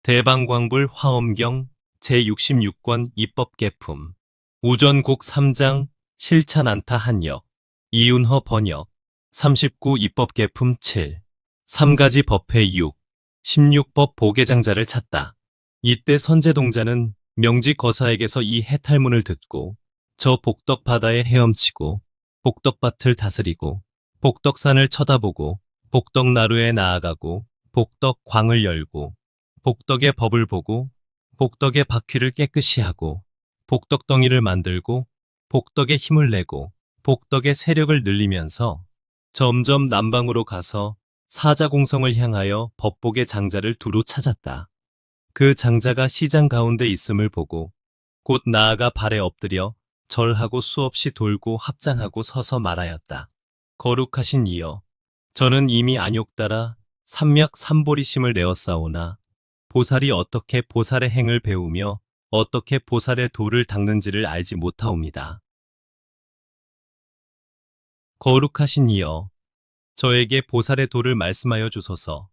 대방광불 화엄경 제66권 입법개품 우전국 3장 실찬 안타 한역 이윤허 번역 39 입법개품 7 3가지 법회 6 16법 보계장자를 찾다. 이때 선제동자는 명지 거사에게서 이 해탈문을 듣고 저 복덕 바다에 헤엄치고 복덕밭을 다스리고 복덕산을 쳐다보고 복덕나루에 나아가고 복덕광을 열고 복덕의 법을 보고 복덕의 바퀴를 깨끗이 하고 복덕덩이를 만들고 복덕의 힘을 내고 복덕의 세력을 늘리면서 점점 남방으로 가서 사자공성을 향하여 법복의 장자를 두루 찾았다. 그 장자가 시장 가운데 있음을 보고 곧 나아가 발에 엎드려 절하고 수없이 돌고 합장하고 서서 말하였다. 거룩하신 이여, 저는 이미 안욕 따라 삼맥 삼보리심을 내었사오나 보살이 어떻게 보살의 행을 배우며 어떻게 보살의 도를 닦는지를 알지 못하옵니다. 거룩하신 이여, 저에게 보살의 도를 말씀하여 주소서.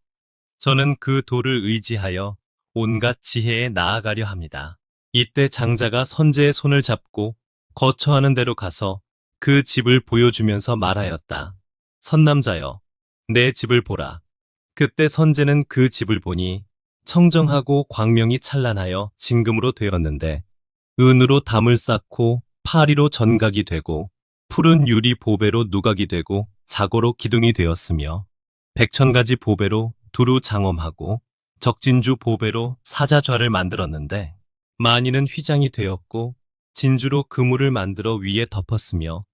저는 그 도를 의지하여 온갖 지혜에 나아가려 합니다. 이때 장자가 선제의 손을 잡고 거처하는 데로 가서 그 집을 보여주면서 말하였다. 선남자여, 내 집을 보라. 그때 선제는 그 집을 보니 청정하고 광명이 찬란하여 진금으로 되었는데 은으로 담을 쌓고 파리로 전각이 되고 푸른 유리 보배로 누각이 되고 자고로 기둥이 되었으며 백천가지 보배로 두루 장엄하고 적진주 보배로 사자좌를 만들었는데 만이는 휘장이 되었고 진주로 그물을 만들어 위에 덮었으며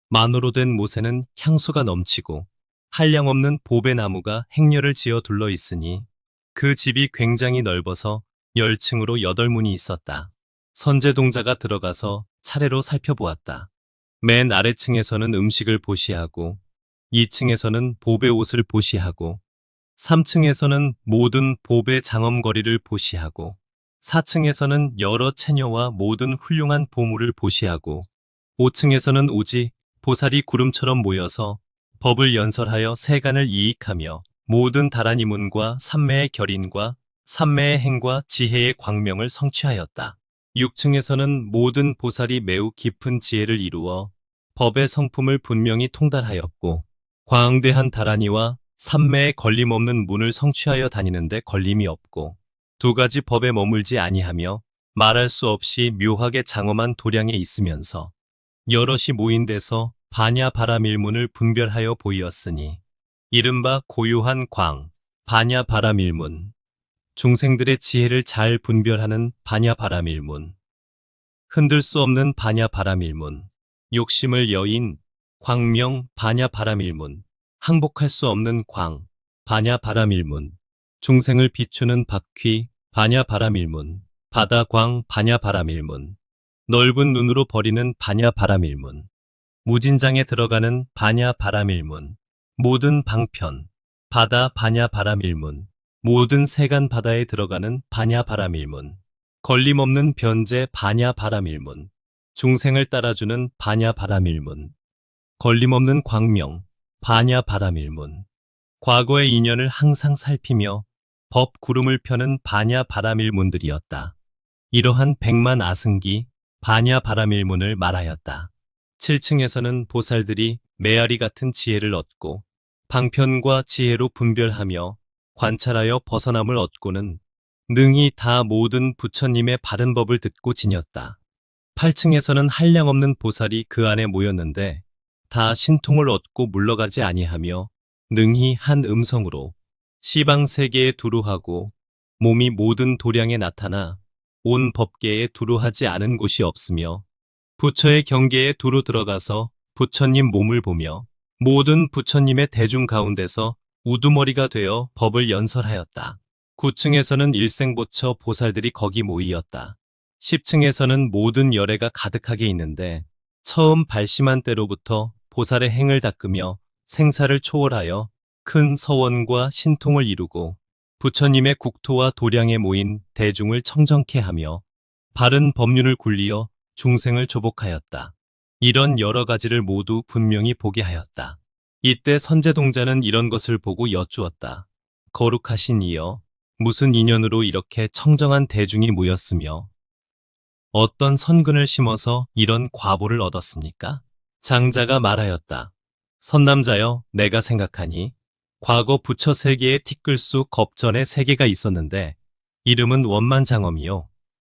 만호로 된 못에는 향수가 넘치고 한량없는 보배나무가 행렬을 지어 둘러 있으니 그 집이 굉장히 넓어서 10층으로 8문이 있었다. 선제동자가 들어가서 차례로 살펴보았다. 맨 아래층에서는 음식을 보시하고 2층에서는 보배 옷을 보시하고 3층에서는 모든 보배 장엄거리를 보시하고 4층에서는 여러 체녀와 모든 훌륭한 보물을 보시하고 5층에서는 오직 보살이 구름처럼 모여서 법을 연설하여 세간을 이익하며 모든 다란이 문과 삼매의 결인과 삼매의 행과 지혜의 광명을 성취하였다. 6층에서는 모든 보살이 매우 깊은 지혜를 이루어 법의 성품을 분명히 통달하였고 광대한 다란이와 삼매에 걸림없는 문을 성취하여 다니는데 걸림이 없고 두 가지 법에 머물지 아니하며 말할 수 없이 묘하게 장엄한 도량에 있으면서 여럿이 모인 데서 반야바라밀문을 분별하여 보이었으니 이른바 고유한 광, 반야바라밀문, 중생들의 지혜를 잘 분별하는 반야바라밀문, 흔들 수 없는 반야바라밀문, 욕심을 여인 광명 반야바라밀문, 항복할 수 없는 광, 반야바라밀문, 중생을 비추는 바퀴 반야바라밀문, 바다광 반야바라밀문, 넓은 눈으로 버리는 반야바라밀문, 무진장에 들어가는 반야바라밀문, 모든 방편, 바다 반야바라밀문, 모든 세간 바다에 들어가는 반야바라밀문, 걸림없는 변제 반야바라밀문, 중생을 따라주는 반야바라밀문, 걸림없는 광명, 반야바라밀문, 과거의 인연을 항상 살피며 법 구름을 펴는 반야바라밀문들이었다. 이러한 백만 아승기 반야바라밀문을 말하였다. 7층에서는 보살들이 메아리 같은 지혜를 얻고 방편과 지혜로 분별하며 관찰하여 벗어남을 얻고는 능히 다 모든 부처님의 바른 법을 듣고 지녔다. 8층에서는 한량없는 보살이 그 안에 모였는데 다 신통을 얻고 물러가지 아니하며 능히 한 음성으로 시방세계에 두루하고 몸이 모든 도량에 나타나 온 법계에 두루하지 않은 곳이 없으며 부처의 경계에 두루 들어가서 부처님 몸을 보며 모든 부처님의 대중 가운데서 우두머리가 되어 법을 연설하였다. 9층에서는 일생보처 보살들이 거기 모이었다. 10층에서는 모든 열애가 가득하게 있는데 처음 발심한 때로부터 보살의 행을 닦으며 생사를 초월하여 큰 서원과 신통을 이루고 부처님의 국토와 도량에 모인 대중을 청정케 하며 바른 법륜을 굴리어 중생을 조복하였다. 이런 여러 가지를 모두 분명히 보게 하였다. 이때 선제동자는 이런 것을 보고 여쭈었다. 거룩하신 이여, 무슨 인연으로 이렇게 청정한 대중이 모였으며 어떤 선근을 심어서 이런 과보를 얻었습니까? 장자가 말하였다. 선남자여, 내가 생각하니 과거 부처 세계에 티끌수 겁전에 세 개가 있었는데 이름은 원만장엄이요.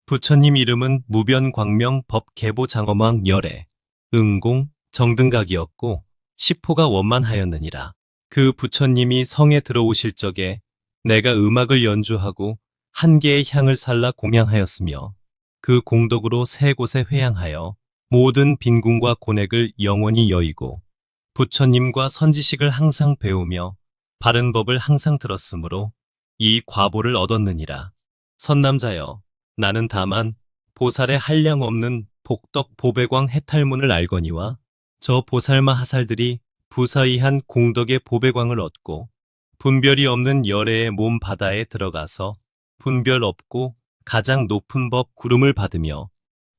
부처님 이름은 무변광명 법계보장엄왕 열애, 응공, 정등각이었고 시포가 원만하였느니라. 그 부처님이 성에 들어오실 적에 내가 음악을 연주하고 한 개의 향을 살라 공양하였으며 그 공덕으로 세 곳에 회향하여 모든 빈궁과 고넥을 영원히 여의고 부처님과 선지식을 항상 배우며 바른 법을 항상 들었으므로 이 과보를 얻었느니라. 선남자여, 나는 다만 보살의 한량 없는 복덕 보배광 해탈문을 알거니와 저 보살마 하살들이 부사이한 공덕의 보배광을 얻고 분별이 없는 열애의 몸 바다에 들어가서 분별 없고 가장 높은 법 구름을 받으며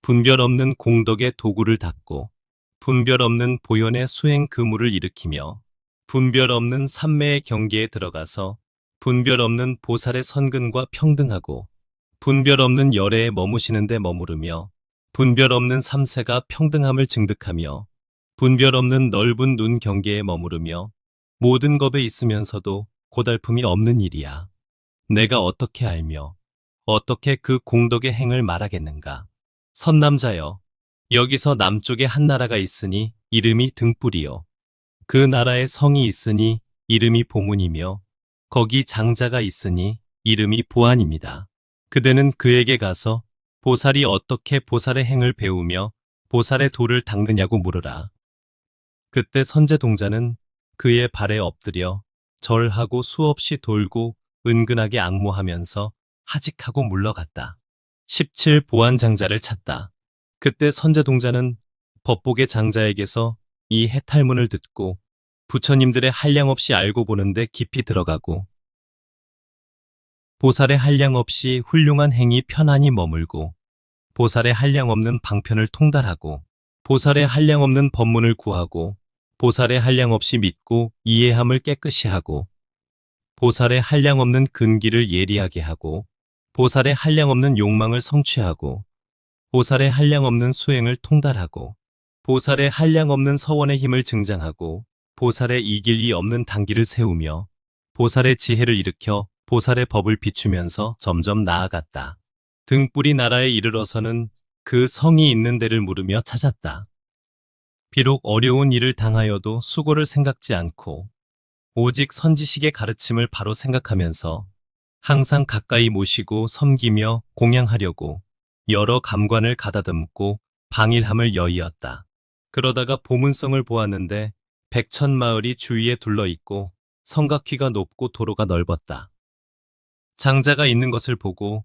분별 없는 공덕의 도구를 닦고 분별 없는 보현의 수행 그물을 일으키며 분별 없는 삼매의 경계에 들어가서 분별 없는 보살의 선근과 평등하고 분별 없는 열애에 머무시는 데 머무르며 분별 없는 삼세가 평등함을 증득하며 분별 없는 넓은 눈 경계에 머무르며 모든 겁에 있으면서도 고달픔이 없는 일이야. 내가 어떻게 알며 어떻게 그 공덕의 행을 말하겠는가? 선남자여, 여기서 남쪽에 한 나라가 있으니 이름이 등불이요. 그 나라에 성이 있으니 이름이 보문이며 거기 장자가 있으니 이름이 보안입니다. 그대는 그에게 가서 보살이 어떻게 보살의 행을 배우며 보살의 도를 닦느냐고 물으라. 그때 선제동자는 그의 발에 엎드려 절하고 수없이 돌고 은근하게 앙모하면서 하직하고 물러갔다. 17 보안장자를 찾다. 그때 선제동자는 법복의 장자에게서 이 해탈문을 듣고 부처님들의 한량없이 알고 보는데 깊이 들어가고 보살의 한량없이 훌륭한 행이 편안히 머물고 보살의 한량없는 방편을 통달하고 보살의 한량없는 법문을 구하고 보살의 한량없이 믿고 이해함을 깨끗이 하고 보살의 한량없는 근기를 예리하게 하고 보살의 한량없는 욕망을 성취하고 보살의 한량없는 수행을 통달하고 보살의 한량없는 서원의 힘을 증장하고 보살의 이길 이 없는 단기를 세우며 보살의 지혜를 일으켜 보살의 법을 비추면서 점점 나아갔다. 등불이 나라에 이르러서는 그 성이 있는 데를 물으며 찾았다. 비록 어려운 일을 당하여도 수고를 생각지 않고 오직 선지식의 가르침을 바로 생각하면서 항상 가까이 모시고 섬기며 공양하려고 여러 감관을 가다듬고 방일함을 여의었다. 그러다가 보문성을 보았는데 백천마을이 주위에 둘러있고 성곽휘가 높고 도로가 넓었다. 장자가 있는 것을 보고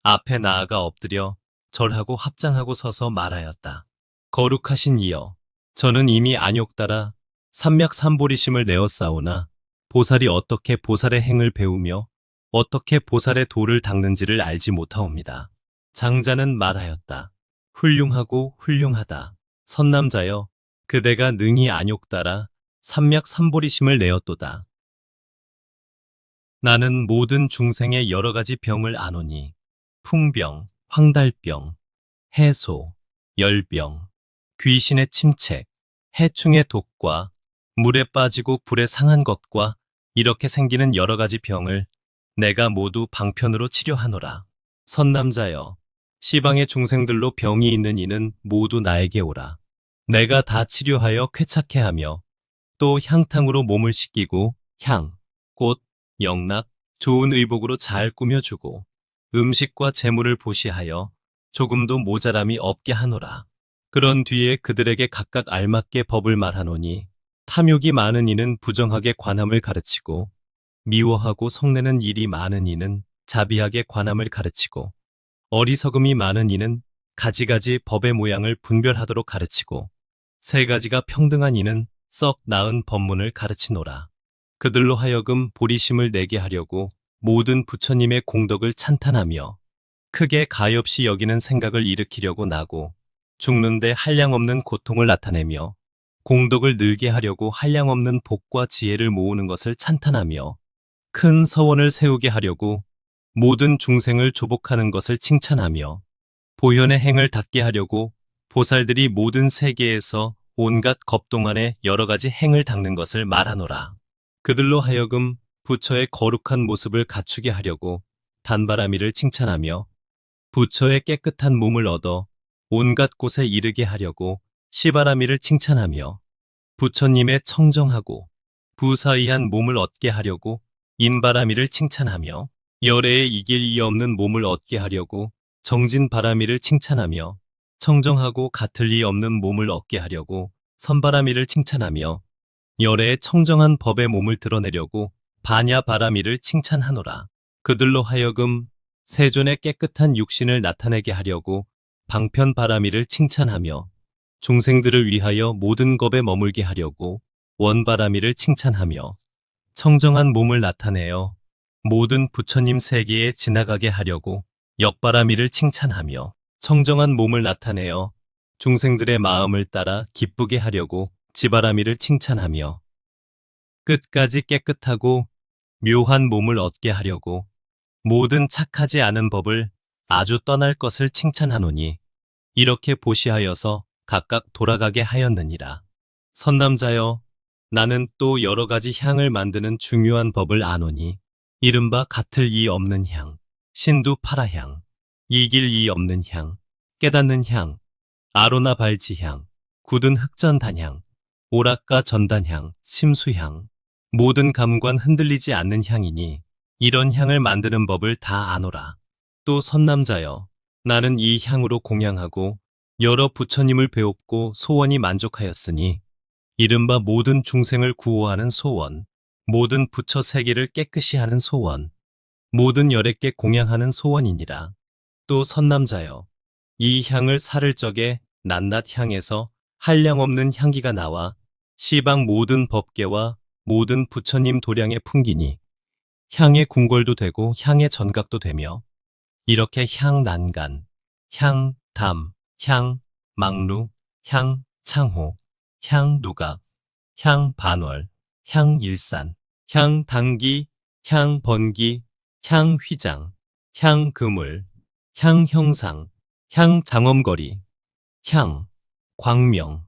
앞에 나아가 엎드려 절하고 합장하고 서서 말하였다. 거룩하신 이여, 저는 이미 안욕따라 삼맥삼보리심을 내었사오나 보살이 어떻게 보살의 행을 배우며 어떻게 보살의 도를 닦는지를 알지 못하옵니다. 장자는 말하였다. 훌륭하고 훌륭하다. 선남자여, 그대가 능히 안욕따라 삼맥삼보리심을 내었도다. 나는 모든 중생의 여러 가지 병을 아노니 풍병, 황달병, 해소, 열병, 귀신의 침책, 해충의 독과 물에 빠지고 불에 상한 것과 이렇게 생기는 여러 가지 병을 내가 모두 방편으로 치료하노라. 선남자여, 시방의 중생들로 병이 있는 이는 모두 나에게 오라. 내가 다 치료하여 쾌착해 하며 또 향탕으로 몸을 씻기고 향, 꽃, 영락, 좋은 의복으로 잘 꾸며주고 음식과 재물을 보시하여 조금도 모자람이 없게 하노라. 그런 뒤에 그들에게 각각 알맞게 법을 말하노니 탐욕이 많은 이는 부정하게 관함을 가르치고 미워하고 성내는 일이 많은 이는 자비하게 관함을 가르치고 어리석음이 많은 이는 가지가지 법의 모양을 분별하도록 가르치고 세 가지가 평등한 이는 썩 나은 법문을 가르치노라. 그들로 하여금 보리심을 내게 하려고 모든 부처님의 공덕을 찬탄하며 크게 가엾이 여기는 생각을 일으키려고 나고 죽는데 한량없는 고통을 나타내며 공덕을 늘게 하려고 한량없는 복과 지혜를 모으는 것을 찬탄하며 큰 서원을 세우게 하려고 모든 중생을 조복하는 것을 칭찬하며 보현의 행을 닦게 하려고 보살들이 모든 세계에서 온갖 겁동안에 여러 가지 행을 닦는 것을 말하노라. 그들로 하여금 부처의 거룩한 모습을 갖추게 하려고 단바라미를 칭찬하며 부처의 깨끗한 몸을 얻어 온갖 곳에 이르게 하려고 시바라미를 칭찬하며 부처님의 청정하고 부사이한 몸을 얻게 하려고 인바라미를 칭찬하며 열애에 이길 이 없는 몸을 얻게 하려고 정진바라미를 칭찬하며 청정하고 같을 리 없는 몸을 얻게 하려고 선바라미를 칭찬하며 열애에 청정한 법의 몸을 드러내려고 바냐바라미를 칭찬하노라. 그들로 하여금 세존의 깨끗한 육신을 나타내게 하려고 방편바라미를 칭찬하며 중생들을 위하여 모든 겁에 머물게 하려고 원바라미를 칭찬하며 청정한 몸을 나타내어 모든 부처님 세계에 지나가게 하려고 역바라미를 칭찬하며 청정한 몸을 나타내어 중생들의 마음을 따라 기쁘게 하려고 지바라미를 칭찬하며 끝까지 깨끗하고 묘한 몸을 얻게 하려고 모든 착하지 않은 법을 아주 떠날 것을 칭찬하노니 이렇게 보시하여서 각각 돌아가게 하였느니라. 선남자여, 나는 또 여러 가지 향을 만드는 중요한 법을 아노니 이른바 같을 이 없는 향, 신두 파라향, 이길 이 없는 향, 깨닫는 향, 아로나 발지향, 굳은 흑전단향, 오락가 전단향, 심수향, 모든 감관 흔들리지 않는 향이니 이런 향을 만드는 법을 다 아노라. 또 선남자여, 나는 이 향으로 공양하고 여러 부처님을 배웠고 소원이 만족하였으니 이른바 모든 중생을 구호하는 소원, 모든 부처 세계를 깨끗이 하는 소원, 모든 열애께 공양하는 소원이니라. 또 선남자여, 이 향을 사를 적에 낱낱 향에서 한량없는 향기가 나와 시방 모든 법계와 모든 부처님 도량에 풍기니 향의 궁궐도 되고 향의 전각도 되며 이렇게 향 난간, 향 담, 향 망루, 향 창호, 향 누각, 향 반월, 향 일산, 향 당기, 향 번기, 향 휘장, 향 그물, 향 형상, 향 장엄거리, 향 광명,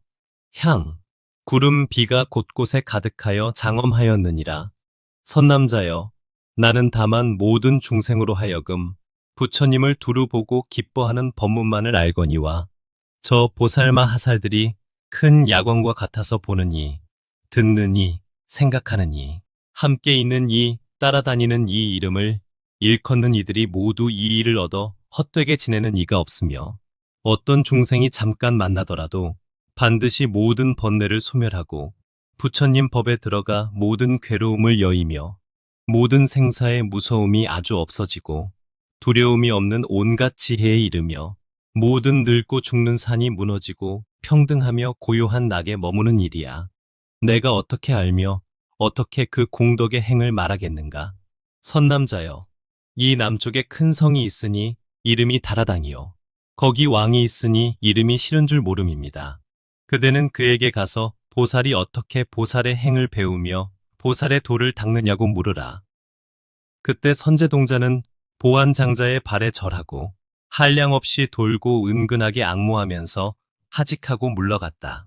향 구름 비가 곳곳에 가득하여 장엄하였느니라. 선남자여, 나는 다만 모든 중생으로 하여금 부처님을 두루 보고 기뻐하는 법문만을 알거니와 저 보살마 하살들이 큰 야광과 같아서 보느니, 듣느니, 생각하느니, 함께 있는 이, 따라다니는 이 이름을 일컫는 이들이 모두 이 일을 얻어 헛되게 지내는 이가 없으며 어떤 중생이 잠깐 만나더라도 반드시 모든 번뇌를 소멸하고 부처님 법에 들어가 모든 괴로움을 여의며 모든 생사의 무서움이 아주 없어지고 두려움이 없는 온갖 지혜에 이르며 모든 늙고 죽는 산이 무너지고 평등하며 고요한 낙에 머무는 일이야. 내가 어떻게 알며 어떻게 그 공덕의 행을 말하겠는가? 선남자여, 이 남쪽에 큰 성이 있으니 이름이 다라당이요. 거기 왕이 있으니 이름이 싫은 줄 모름입니다. 그대는 그에게 가서 보살이 어떻게 보살의 행을 배우며 보살의 도를 닦느냐고 물으라. 그때 선제동자는 보안장자의 발에 절하고 한량없이 돌고 은근하게 앙모하면서 하직하고 물러갔다.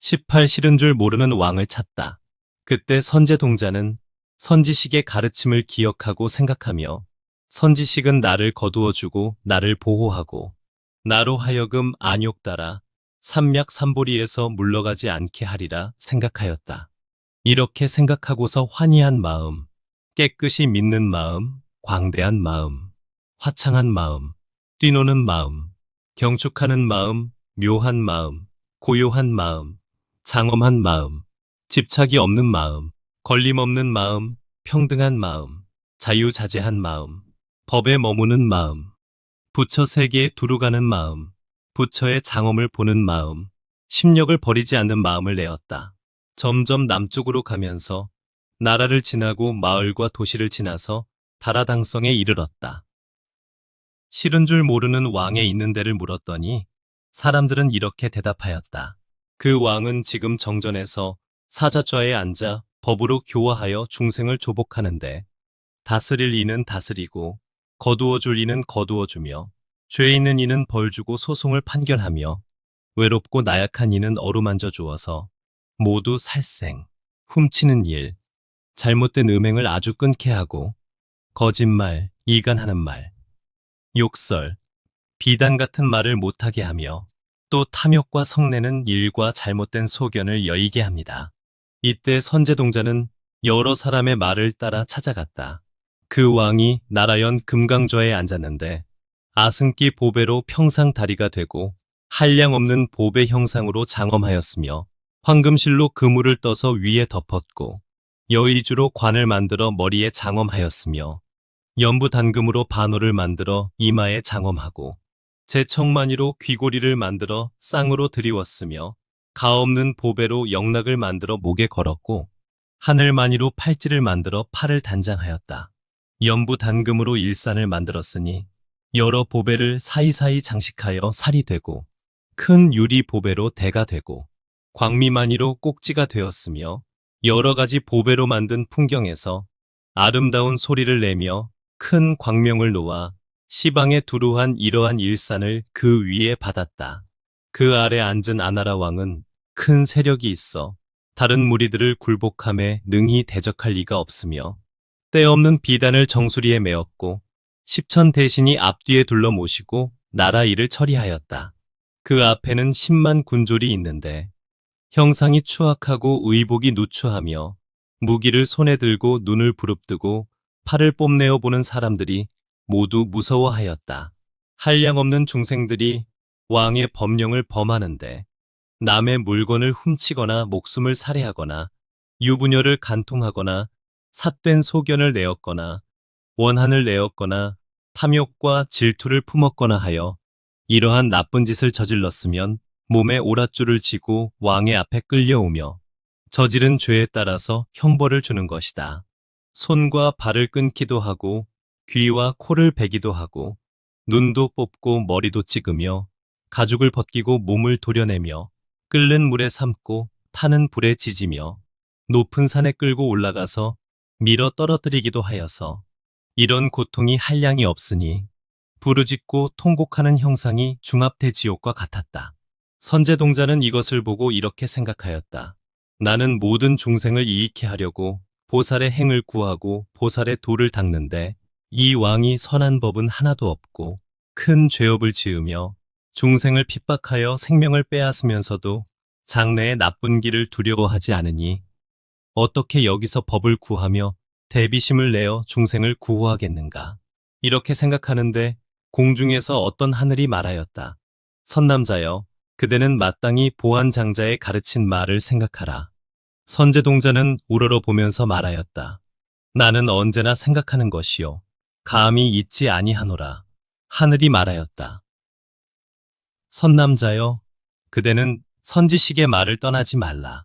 18 싫은 줄 모르는 왕을 찾다. 그때 선제동자는 선지식의 가르침을 기억하고 생각하며 선지식은 나를 거두어주고 나를 보호하고 나로 하여금 안욕 따라 삼략삼보리에서 물러가지 않게 하리라 생각하였다. 이렇게 생각하고서 환희한 마음, 깨끗이 믿는 마음, 광대한 마음, 화창한 마음, 뛰노는 마음, 경축하는 마음, 묘한 마음, 고요한 마음, 장엄한 마음, 집착이 없는 마음, 걸림없는 마음, 평등한 마음, 자유자재한 마음, 법에 머무는 마음, 부처 세계에 두루가는 마음, 부처의 장엄을 보는 마음, 심력을 버리지 않는 마음을 내었다. 점점 남쪽으로 가면서 나라를 지나고 마을과 도시를 지나서 다라당성에 이르렀다. 싫은 줄 모르는 왕의 있는 데를 물었더니 사람들은 이렇게 대답하였다. 그 왕은 지금 정전에서 사자좌에 앉아 법으로 교화하여 중생을 조복하는데 다스릴 이는 다스리고 거두어 줄 이는 거두어 주며 죄 있는 이는 벌 주고 소송을 판결하며 외롭고 나약한 이는 어루만져 주어서 모두 살생, 훔치는 일, 잘못된 음행을 아주 끊게 하고 거짓말, 이간하는 말, 욕설, 비단 같은 말을 못하게 하며 또 탐욕과 성내는 일과 잘못된 소견을 여의게 합니다. 이때 선제동자는 여러 사람의 말을 따라 찾아갔다. 그 왕이 나라연 금강좌에 앉았는데 아승기 보배로 평상다리가 되고 한량없는 보배 형상으로 장엄하였으며 황금실로 그물을 떠서 위에 덮었고 여의주로 관을 만들어 머리에 장엄하였으며 연부 단금으로 반호를 만들어 이마에 장엄하고 제청마니로 귀고리를 만들어 쌍으로 드리웠으며 가없는 보배로 영락을 만들어 목에 걸었고 하늘마니로 팔찌를 만들어 팔을 단장하였다. 연부 단금으로 일산을 만들었으니 여러 보배를 사이사이 장식하여 살이 되고 큰 유리 보배로 대가 되고 광미마니로 꼭지가 되었으며 여러 가지 보배로 만든 풍경에서 아름다운 소리를 내며 큰 광명을 놓아 시방에 두루한 이러한 일산을 그 위에 받았다. 그 아래 앉은 아나라 왕은 큰 세력이 있어 다른 무리들을 굴복함에 능히 대적할 리가 없으며 때없는 비단을 정수리에 메었고 10천 대신이 앞뒤에 둘러 모시고 나라 일을 처리하였다. 그 앞에는 10만 군졸이 있는데 형상이 추악하고 의복이 누추하며 무기를 손에 들고 눈을 부릅뜨고 팔을 뽐내어 보는 사람들이 모두 무서워하였다. 한량없는 중생들이 왕의 법령을 범하는데 남의 물건을 훔치거나 목숨을 살해하거나 유부녀를 간통하거나 삿된 소견을 내었거나 원한을 내었거나 탐욕과 질투를 품었거나 하여 이러한 나쁜 짓을 저질렀으면 몸에 오랏줄을 지고 왕의 앞에 끌려오며 저지른 죄에 따라서 형벌을 주는 것이다. 손과 발을 끊기도 하고 귀와 코를 베기도 하고 눈도 뽑고 머리도 찍으며 가죽을 벗기고 몸을 도려내며 끓는 물에 삶고 타는 불에 지지며 높은 산에 끌고 올라가서 밀어 떨어뜨리기도 하여서 이런 고통이 한량이 없으니 부르짖고 통곡하는 형상이 중압대지옥과 같았다. 선제동자는 이것을 보고 이렇게 생각하였다. 나는 모든 중생을 이익해 하려고 보살의 행을 구하고 보살의 도를 닦는데 이 왕이 선한 법은 하나도 없고 큰 죄업을 지으며 중생을 핍박하여 생명을 빼앗으면서도 장래의 나쁜 길을 두려워하지 않으니 어떻게 여기서 법을 구하며 대비심을 내어 중생을 구호하겠는가. 이렇게 생각하는데 공중에서 어떤 하늘이 말하였다. 선남자여, 그대는 마땅히 보안장자의 가르친 말을 생각하라. 선제동자는 우러러 보면서 말하였다. 나는 언제나 생각하는 것이요 감히 잊지 아니하노라. 하늘이 말하였다. 선남자여, 그대는 선지식의 말을 떠나지 말라.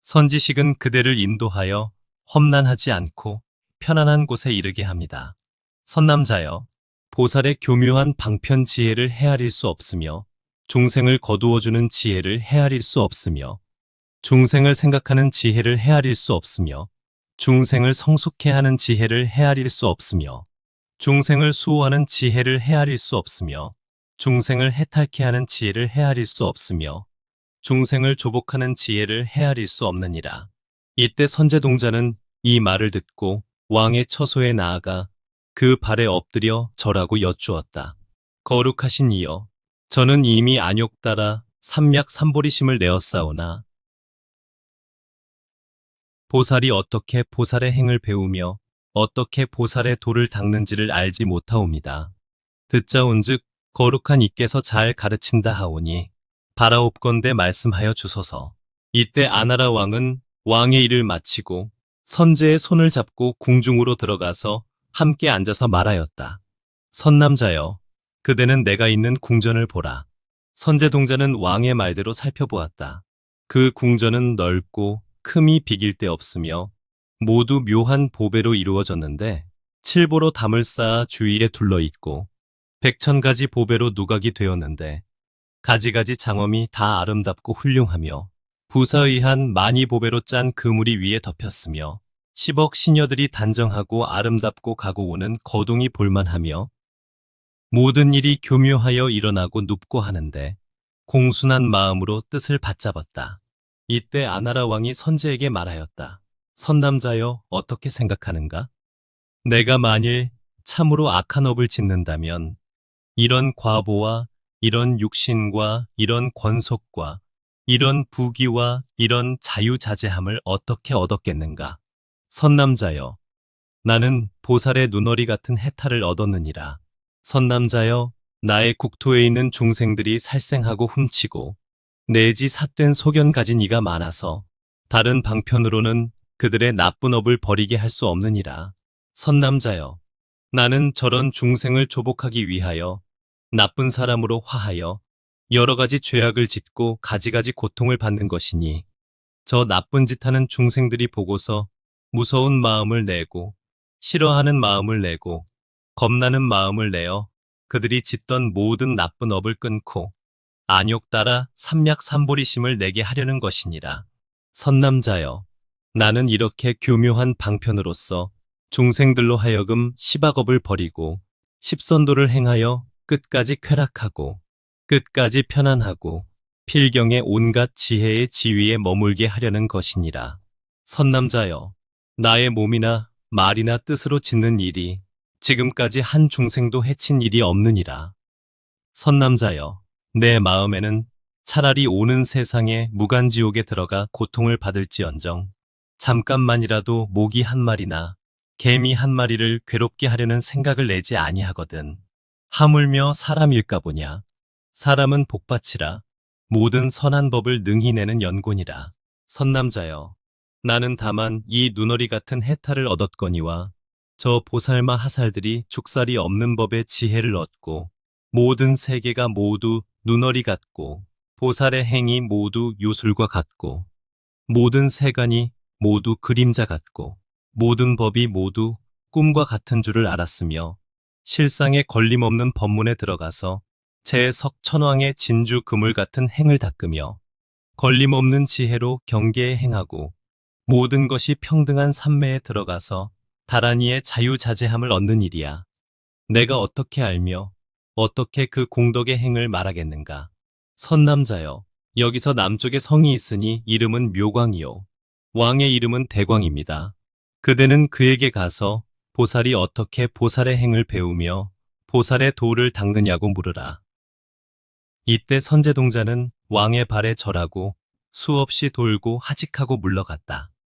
선지식은 그대를 인도하여 험난하지 않고 편안한 곳에 이르게 합니다. 선남자여, 보살의 교묘한 방편 지혜를 헤아릴 수 없으며 중생을 거두어주는 지혜를 헤아릴 수 없으며 중생을 생각하는 지혜를 헤아릴 수 없으며 중생을 성숙해 하는 지혜를 헤아릴 수 없으며 중생을 수호하는 지혜를 헤아릴 수 없으며 중생을 해탈케 하는 지혜를 헤아릴 수 없으며 중생을 조복하는 지혜를 헤아릴 수 없느니라. 이때 선제동자는 이 말을 듣고 왕의 처소에 나아가 그 발에 엎드려 절하고 여쭈었다. 거룩하신 이여, 저는 이미 안욕 따라 삼약 삼보리심을 내었사오나 보살이 어떻게 보살의 행을 배우며 어떻게 보살의 도를 닦는지를 알지 못하옵니다. 듣자온즉 거룩한 이께서 잘 가르친다 하오니 바라옵건대 말씀하여 주소서. 이때 아나라 왕은 왕의 일을 마치고 선제의 손을 잡고 궁중으로 들어가서 함께 앉아서 말하였다. 선남자여, 그대는 내가 있는 궁전을 보라. 선제동자는 왕의 말대로 살펴보았다. 그 궁전은 넓고 큼이 비길 데 없으며 모두 묘한 보배로 이루어졌는데 칠보로 담을 쌓아 주위에 둘러있고 100,000가지 보배로 누각이 되었는데 가지가지 장엄이 다 아름답고 훌륭하며 부사의한 많이 보배로 짠 그물이 위에 덮였으며 10억 시녀들이 단정하고 아름답고 가고 오는 거동이 볼만하며 모든 일이 교묘하여 일어나고 눕고 하는데 공순한 마음으로 뜻을 받잡았다. 이때 아나라 왕이 선제에게 말하였다. 선남자여, 어떻게 생각하는가? 내가 만일 참으로 악한 업을 짓는다면 이런 과보와 이런 육신과 이런 권속과 이런 부귀와 이런 자유자재함을 어떻게 얻었겠는가? 선남자여, 나는 보살의 눈어리 같은 해탈을 얻었느니라. 선남자여, 나의 국토에 있는 중생들이 살생하고 훔치고 내지 삿된 소견 가진 이가 많아서 다른 방편으로는 그들의 나쁜 업을 버리게 할 수 없느니라. 선남자여, 나는 저런 중생을 조복하기 위하여 나쁜 사람으로 화하여 여러 가지 죄악을 짓고 가지가지 고통을 받는 것이니 저 나쁜 짓 하는 중생들이 보고서 무서운 마음을 내고 싫어하는 마음을 내고 겁나는 마음을 내어 그들이 짓던 모든 나쁜 업을 끊고 안욕 따라 삼략삼보리심을 내게 하려는 것이니라. 선남자여, 나는 이렇게 교묘한 방편으로서 중생들로 하여금 시박업을 버리고 십선도를 행하여 끝까지 쾌락하고 끝까지 편안하고 필경의 온갖 지혜의 지위에 머물게 하려는 것이니라. 선남자여, 나의 몸이나 말이나 뜻으로 짓는 일이 지금까지 한 중생도 해친 일이 없느니라. 선남자여, 내 마음에는 차라리 오는 세상에 무간지옥에 들어가 고통을 받을지언정 잠깐만이라도 모기 한 마리나 개미 한 마리를 괴롭게 하려는 생각을 내지 아니하거든. 하물며 사람일까 보냐. 사람은 복받치라. 모든 선한 법을 능히 내는 연곤이라. 선남자여, 나는 다만 이 눈어리 같은 해탈을 얻었거니와 저 보살마 하살들이 죽살이 없는 법의 지혜를 얻고 모든 세계가 모두 눈어리 같고 보살의 행이 모두 요술과 같고 모든 세간이 모두 그림자 같고 모든 법이 모두 꿈과 같은 줄을 알았으며 실상에 걸림없는 법문에 들어가서 제 석천왕의 진주 그물 같은 행을 닦으며 걸림없는 지혜로 경계에 행하고 모든 것이 평등한 삼매에 들어가서 다란이의 자유자재함을 얻는 일이야. 내가 어떻게 알며 어떻게 그 공덕의 행을 말하겠는가? 선남자여, 여기서 남쪽에 성이 있으니 이름은 묘광이요. 왕의 이름은 대광입니다. 그대는 그에게 가서 보살이 어떻게 보살의 행을 배우며 보살의 도를 닦느냐고 물으라. 이때 선제동자는 왕의 발에 절하고 수없이 돌고 하직하고 물러갔다.